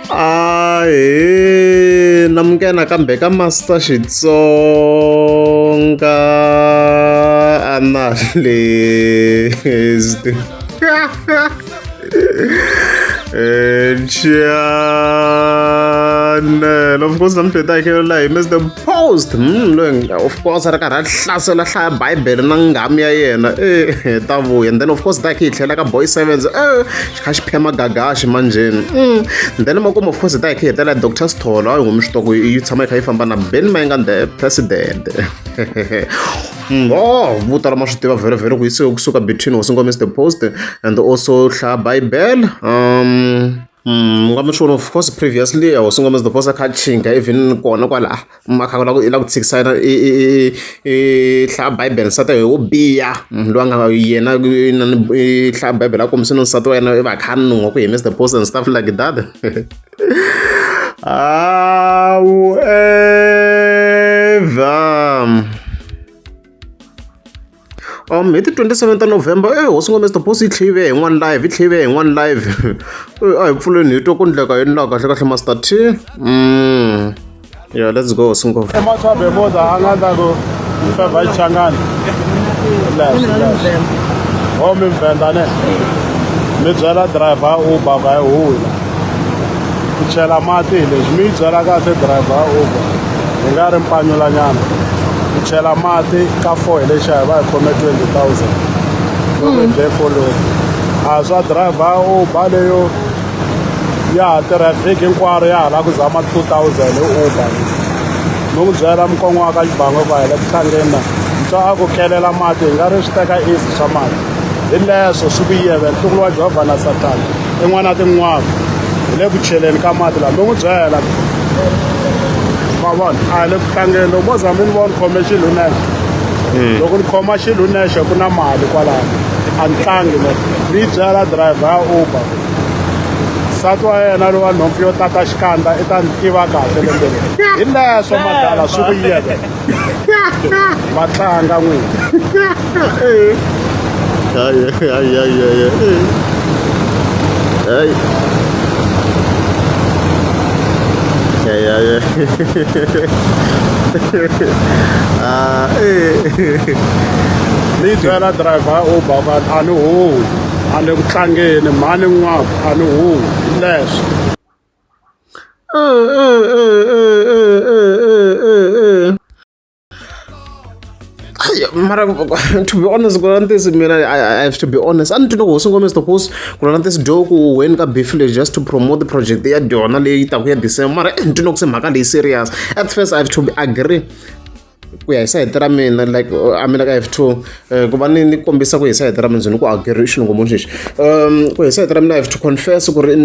Ahee, namukela kambe ka Master Xitsonga analyst. Channel, of course, I'm taking like Mr. Post. Of course, I got a hlasela hlaya Bible na ngami ya yena. And then of course that kid like a boy sevens. Xikha xiphema gagashi manjeni. Then makumu of course that kid like Dr. Stola ngumxitoko yi tshama yi kha yi famba na Ben Mayengani the president. Oh, vuta lama swi tiva very ku yisiwe kusuka between Hosingo Mr. Post and also hlaya Bible. I'm sure of course previously I was Mr. Post kha chinga even kona kwala makha la ku tsikisana hlaya Bible sata yo biya lo anga yena hlaya Bible a komisana nsati wa yena va khani ngoku hi Mr. Post and stuff like that. However, hi the 27th of November, Hosingo Mr. Post yi tlhive hi one live. A hi pfuleni hi twa ku ndleka yini laha kahle kahle Master T. Yeah, let's go Hosingo. Emachabe moza anganda go feva ichangani. Mi Venda ne. Mi byela driver Uber va hula. Ku chela mati leswi mi byela kahle driver Uber. Hi nga ri mpanyula nyana. Ku chela mati ka 4 hi lexi va hi khome 20,000. Loko hi dye follow. A swa driver Uber leyo ya tirha vhiki hinkwaro ya hala ku zama 2,000 hi Uber. No n'wi byela mukon'wa wa ka Xibangwe va hi le ku tlangeni na. Ntswa a ku kelela mati hi nga ri swi teka easy swa mati. Hi leswo swi vuyeve ntukulu wa Jehovha na Satani tin'wana na tin'wana hi le ku cheleni ka mati laha no n'wi byela ma vona a hi le ku tlangeni loko mo zama ni vona khome xilo nexe loko ni khoma xilo nexe ku na mali kwalaho a ni tlangi ni byela driver ya Uber nsati wa yena lowa nhompfu yo tata xikandza i ta ni tiva kahle lembeni hi leswo madala swi vuyeve va tlanga n'wini. Ay. Ni byela driver Uber va a ni huwi a le ku tlangeni mhani n'waka a ni huwi hi leswo. Mara, to be honest, I have to be honest. I don't know Hosingo Mr. Post this doku when ka beefle just to promote the project. They are doing le ita ku ya December. Mara, I don't know se maka le serious. At first, I have to agree. Ku ya side ra mina like I have to ku va ni kombisa ku hi side ra mina ndzi ku agree xilungu munxixi ku hi side ra mina I have to confess ku ri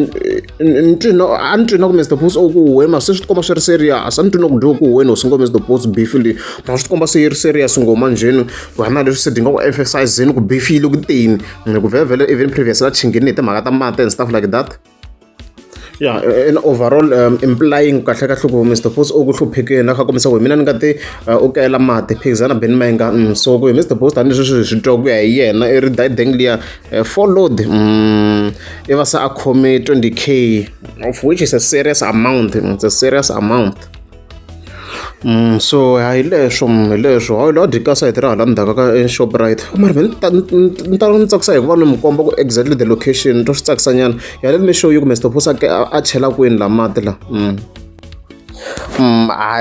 ntwino ku Mr. Post ku huwe ma swi tikomba swi ri serious a ntwino ku do ku huweni Hosingo Mr. Post beefile ma swi tikomba swi ri serious ngoma njheni ku hana leswi se dinga ku emphasizeni ku beefile ku tini ku vhele even previous la chingeni hi timhaka ta mati and stuff like that. Yeah, and overall implying kahle kahle ku Mr. Post ku hluphekeni la kha komisa ku mina ni nga ti u kayela mati phikizana Ben Mayengani so ku Mr. Post ani swi twa ku ya hi yena I ri dideng liya followed i va sa a khome 20k of which is a serious amount. It's a serious amount. So hi leswo hayi lo dika site ra hala ndzhaku ka Shoprite mara ni tsakisa hi ku vona mukombo ku exactly the location to swi tsakisa nyana ya let me show you ku Mr. Post a chela kwini la mati la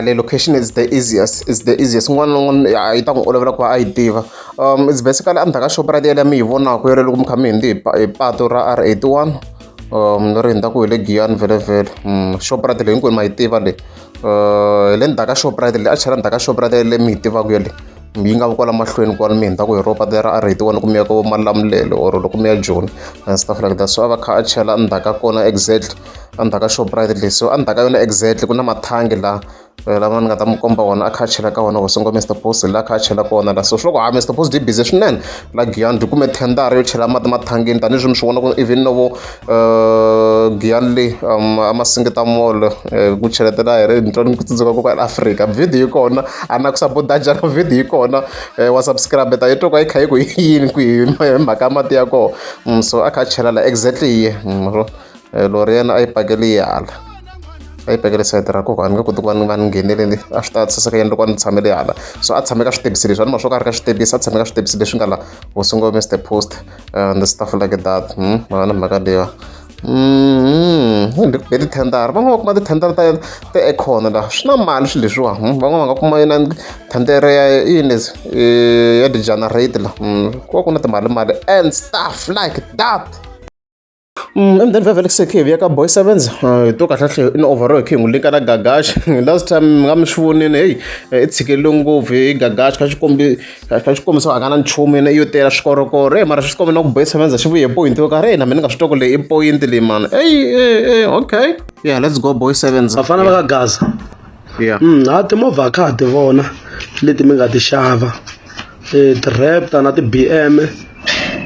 the location is the easiest n'wana yi ta n'wi olovela ku va a yi tiva it's basically a ndzhaku ka Shoprite yaleyo mi yi vonaka yi ri loko mi kha mi hindi hi patu ra R81 ni ri hundzaku hi le Giyani vhele Shoprite leyi hinkwenu ma yi tiva le le ndzhaku ka Shoprite le a chela ndzhaku ka Shoprite le mi yi tivaka yale yi nga kwala mahlweni kwala mi hundzaku hi ro patu ra R81 ku mi ya ka Malamulele or loko mi ya Joni and stuff like that so a va kha a chela ndzhaku ka kona exactly a ndzhaku ka Shoprite le so a ndzhaku ka yona exactly ku na mathangi la lama ni nga ta mi komba wona a kha a chela ka wona Hosingo Mr. Post la kha a chela ka wona la so swi loko Mr. Post di busy swinene la Giyani di kume thendara yo chela mati mathangini tanihileswi mi swi vona ku even novo Giyani le a Masingita Mall ku cheletela hi ri ntwa ni ku tsundzuka ko ka Africa video yi kona a na ku support jana video yi kona wa subscribe ta yi twa yi kha yi ku yini ku hi mhaka mati ya kona so a kha a chela la exactly lori yena a yi pakele yi hala. a yi pekele sayiti ra koko a ni nga koti ku va ni ngheneleli a swi ta saseka yini loko a ni tshamele hala so a tshame ka switepisi leswi a ni ma swo ka a ri ka switepisi a tshame ka switepisi leswi nga la hosingo Mr Post and the stuff like that ma na mhaka leyiwa be tithendara van'wana va kuma tithendara ta econ la swi na mali swilo leswiwa van'wana va nga kuma yina thendere ya yini ya degenerate la ku va ku na timali and stuff like that emndeni vevele kusekhivi ya ka boy sevens hi to kahle in overall khe n'wi linka na Gagash last time mi nga mi swi vonini heyi i tshikelele ngopfu hi Gagash kha xikombiso a nga na nchumu yena iyo tela swikorokoro mara swi kombe na ku boy sevens xi vuye point yo karhi na mina nga swi twa ku leyi i point leyi mani okay yeah let's go boy sevens vafana va ka Gaza ha timovha kha ha ti vona leti mi nga ti xava ti-Raptor na ti-BM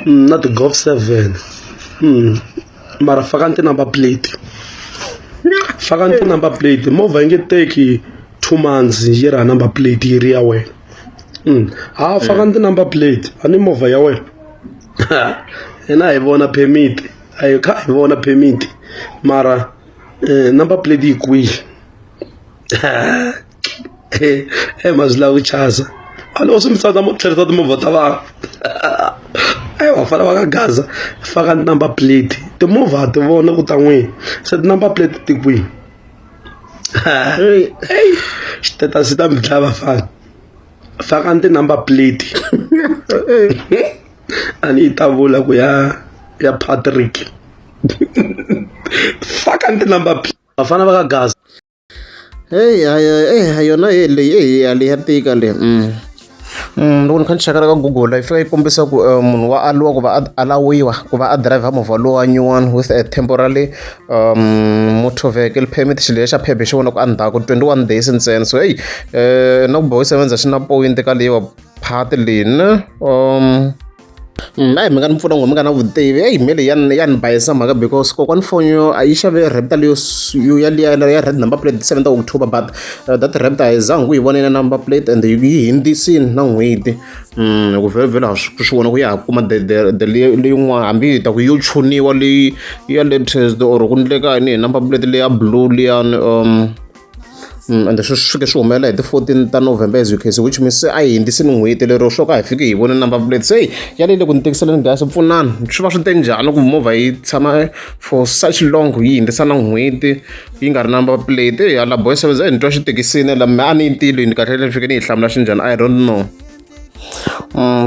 na ti-Golf 7 mara fakani ti-number plate movha yi nge teki 2 months yi ri ha number plate yi ri ya wena fakani ti-number plate a ni movha ya wena hina hi vona permit kha hi vona permit mara number plate yi kwihi ma swi lava ku chasa a loko swi mi tsandza mo tlherisa timovha ta vanhu vafana va ka Gaza faka number plate timovha ti vona ku ta n'wina se ti-number plate ti kwihi xitetasi ta mi dlaya vafana fakani ti-number plate a ni yi ta vula ku ya Patrick fakani ti-number plate vafana va ka Gaza yona leyi ya tika leyi loko ni kha ni cheka ka Google yi fika yi kombisa ku munhu wa aliwa ku va alawiwa ku va a driver movha lowa nyuwani with a temporary motor vehicle permit xilo lexa phephe xi vona ku endzhaku 21 days ntsena so na ku boy sevenza xi na point ka leyiwa part leyi mi nga ni pfuna mi nga na vutivi mele ya ni bayisa mhaka because kokwani fonyo a yi xave Raptor leyo ya red number plate 7 October but that Raptor a yi zangi ku yi vona na number plate and yi hindzisini na n'hweti ku vhele ha swi vona ku ya ha kuma leyin'wana hambi yi ta ku yo chuniwa leyi ya latest or ku ndleka ni hi number plate leya blue liyani and swi fike swi humelela hi ti-14 ta November as you can see which means a hi hindzisini n'hweti lero swo ka hi fike hi vone number plate se ya leyi le ku ni tekiseleni gasi pfunani swi va swi te njhani ku movha yi tshama for such long yi hindzisa na n'hweti yi nga ri number plate hala boy sevens ni twa xitekisini la me a ni yi tilweni kahle ni fike ni yi hlamula xinjhani I don't know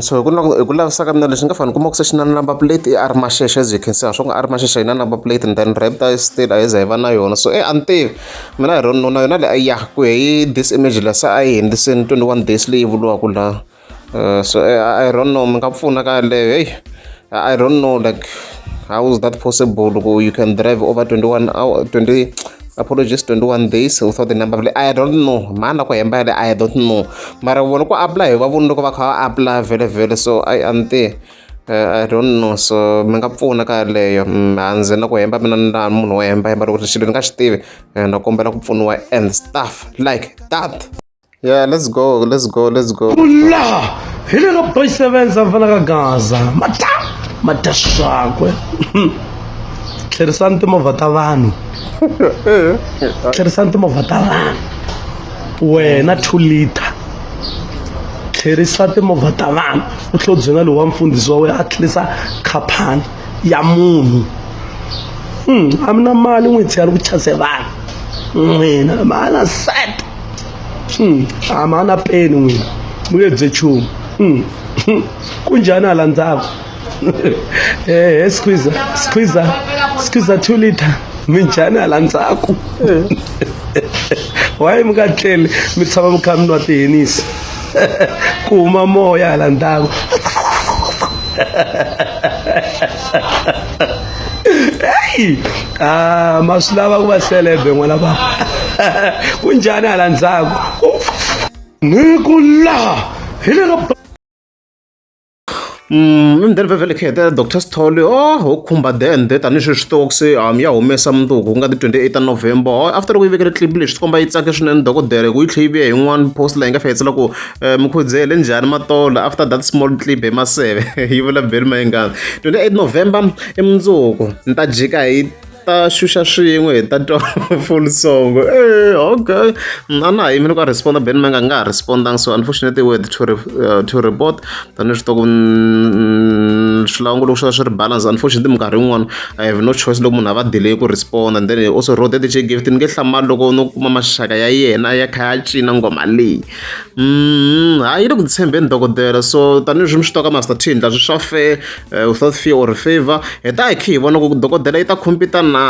so hi ku lavisaka mina leswi nga fani kuma ku se xi na number plate i a ri maxexe as you can see a swo nga a ri maxexe yi na number plate and then Raptor still a yi za hi va na yona so a ni tivi mina I don't know na yona leyi ya ku hi this image la se a yi hindziseni 21 days leyi vuriwaka la so I don't know mi nga pfuna ka leyo I don't know like how is that possible you can drive over 21 days without the number plate I don't know mana ku hemba le I don't know mara vona ku apply va vona loko va kha apply vele so I don't know so mi nga pfuna ka leyo handle na ku hemba mina na munhu wo hemba loko xilo ni nga xi tivi na kombela ku pfuniwa and stuff like that yeah let's go la hi le ka boy sevens vafana ka Gaza mata swakwe tlherisani timovha ta vanhu wena 2 liter tlherisa timovha ta vanhu u tlhela u byela lowu wa mfundhisi wa wena a tlherisa khampani ya munhu a mi na mali n'wi tshika ku chase vanhu n'wina ma na set a ma na peni n'wina mi nge bye nchumu ku njhani hala ndzhaku squeezer 2 liter mi njhani hala ndzhaku wayi mi nga tleli mi tshama mi kha mi nwa tihenisi ku huma moya hala ndzhaku ma swi lava ku va celebre n'wana va ku njhani hala ndzhaku ni ku laha hi le ka mdeni vevele khe hetela Dr Stoli ho khumba dende tanihi switokisi ya humesa mundzuku ku nga ti 28 ta November after loko yi vekele clip leswi swi komba yi tsake swinene dokodela ku yi tlhe yi vuya hi yin'wana post laha yi nga fayetsela ku mukhudzele njhani matolo after that small clip hi maseve yi vula Beli Mayengani 28 November i mundzuku ni ta jika hi ta xuxa swin'we hi ta twa full song okay a na hi mina ku responda Ben Manga nga ha respondanga so unfortunately we had to report tanihi swi tiva ku swilangu loko swi va swi ri balance unfortunately minkarhi yin'wana I have no choice loko munhu a va delay ku respond and then also wrote that DJ Gift ni nge hlamali loko no kuma maxaka ya yena ya kha ya cina ngoma leyi hayi yi le ku tshembeni dokodela so tanihi swi mi swi twa ka Master T ndla swi swa fair without fear or favor hi ta hi kha hi vona ku dokodela yi ta compete na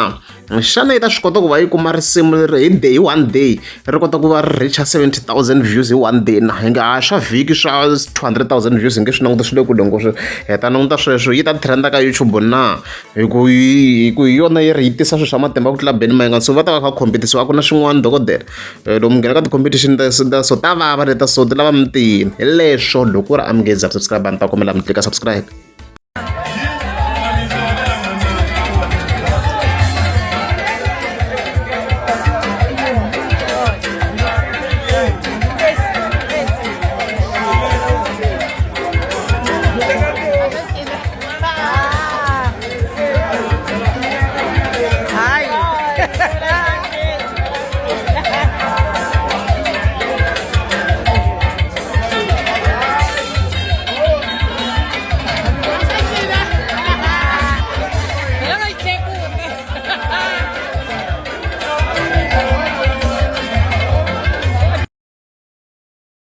xana yi ta swi kota ku va yi kuma risimu leri hi one day ri kota ku va ri reacha 70,000 views hi one day na hi nga swa vhiki swa 200,000 views hi nge swi languta swi le kule ngopfu swi heta languta sweswo yi ta trenda ka YouTube na hi ku hi yona yi ri yi tisa swilo swa matimba ku tlula Ben Manga so va ta va kha competisiwa ku na swin'wana dokodela lomu nghena ka ti-competition so ta vava leta so ti lava mi tiyini hi leswo loko ku ri amukeza subscribe ni ta kombela mi tlika subscribe